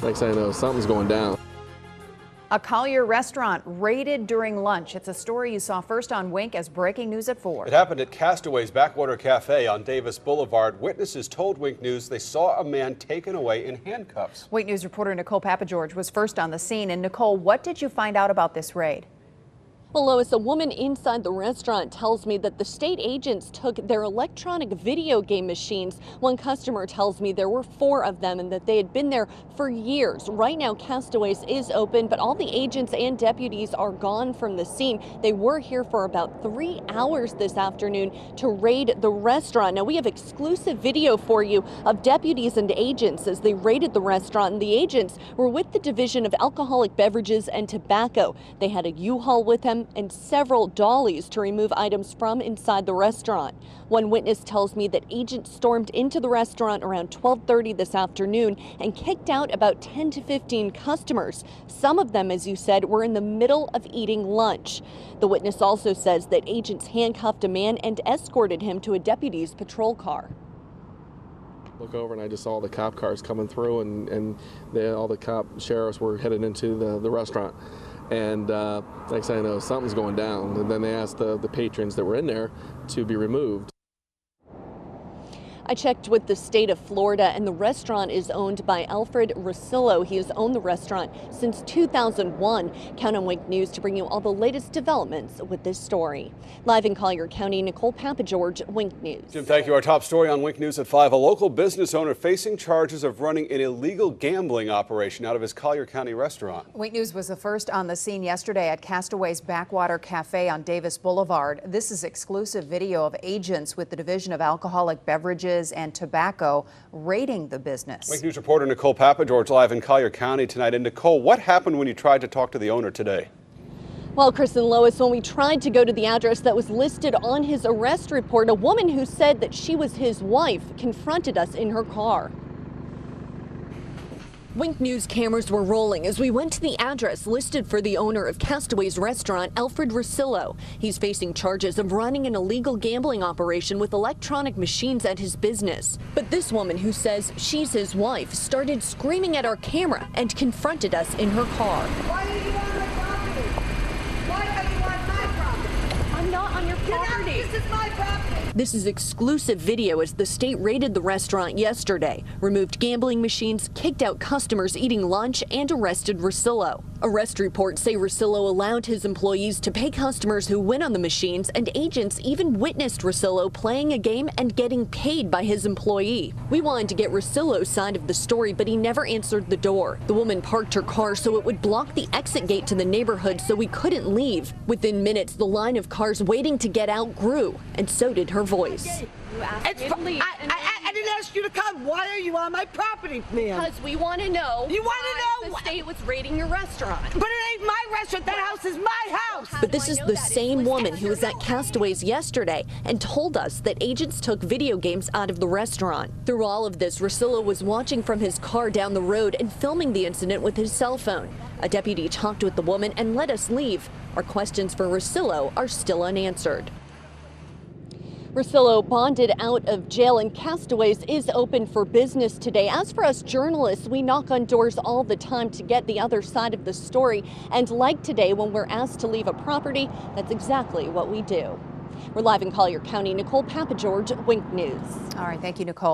Next thing I know, something's going down. A Collier restaurant raided during lunch. It's a story you saw first on Wink as breaking news at 4. It happened at Castaway's Backwater Cafe on Davis Boulevard. Witnesses told Wink News they saw a man taken away in handcuffs. Wink News reporter Nicole Papageorge was first on the scene. And Nicole, what did you find out about this raid? Well, Lois, a woman inside the restaurant tells me that the state agents took their electronic video game machines. One customer tells me there were 4 of them and that they had been there for years. Right now, Castaways is open, but all the agents and deputies are gone from the scene. They were here for about 3 hours this afternoon to raid the restaurant. Now, we have exclusive video for you of deputies and agents as they raided the restaurant. And the agents were with the Division of Alcoholic Beverages and Tobacco. They had a U-Haul with them and several dollies to remove items from inside the restaurant. One witness tells me that agents stormed into the restaurant around 12:30 this afternoon and kicked out about 10 to 15 customers. Some of them, as you said, were in the middle of eating lunch. The witness also says that agents handcuffed a man and escorted him to a deputy's patrol car. Look over and I just saw the cop cars coming through, and all the sheriffs were headed into the restaurant. And next thing I know, something's going down. And then they asked the patrons that were in there to be removed. I checked with the state of Florida, and the restaurant is owned by Alfred Rosillo. He has owned the restaurant since 2001. Count on Wink News to bring you all the latest developments with this story. Live in Collier County, Nicole Papageorge, Wink News. Jim, thank you. Our top story on Wink News at 5. A local business owner facing charges of running an illegal gambling operation out of his Collier County restaurant. Wink News was the first on the scene yesterday at Castaway's Backwater Cafe on Davis Boulevard. This is exclusive video of agents with the Division of Alcoholic Beverages and Tobacco raiding the business. Wink News reporter Nicole Papageorge live in Collier County tonight. And Nicole, what happened when you tried to talk to the owner today? Well, Chris and Lois, when we tried to go to the address that was listed on his arrest report, a woman who said that she was his wife confronted us in her car. Wink News cameras were rolling as we went to the address listed for the owner of Castaway's restaurant, Alfred Rosillo. He's facing charges of running an illegal gambling operation with electronic machines at his business. But this woman, who says she's his wife, started screaming at our camera and confronted us in her car. Why are you on my property? Why are you on my property? I'm not on your property. This is my property. This is exclusive video as the state raided the restaurant yesterday, removed gambling machines, kicked out customers eating lunch, and arrested Rosillo. Arrest reports say Rosillo allowed his employees to pay customers who win on the machines, and agents even witnessed Rosillo playing a game and getting paid by his employee. We wanted to get Rosillo's side of the story, but he never answered the door. The woman parked her car so it would block the exit gate to the neighborhood so we couldn't leave. Within minutes, the line of cars waiting to get out grew, and so did her voice. I didn't ask you to come. Why are you on my property, ma'am? Because we want to know. You want to know? The state was raiding your restaurant. But it ain't my restaurant. That house is my house. But this is the same woman who was at Castaways yesterday and told us that agents took video games out of the restaurant. Through all of this, Rosillo was watching from his car down the road and filming the incident with his cell phone. A deputy talked with the woman and let us leave. Our questions for Rosillo are still unanswered. Rosillo bonded out of jail, and Castaways is open for business today. As for us journalists, we knock on doors all the time to get the other side of the story. And like today, when we're asked to leave a property, that's exactly what we do. We're live in Collier County. Nicole Papageorge, Wink News. All right, thank you, Nicole.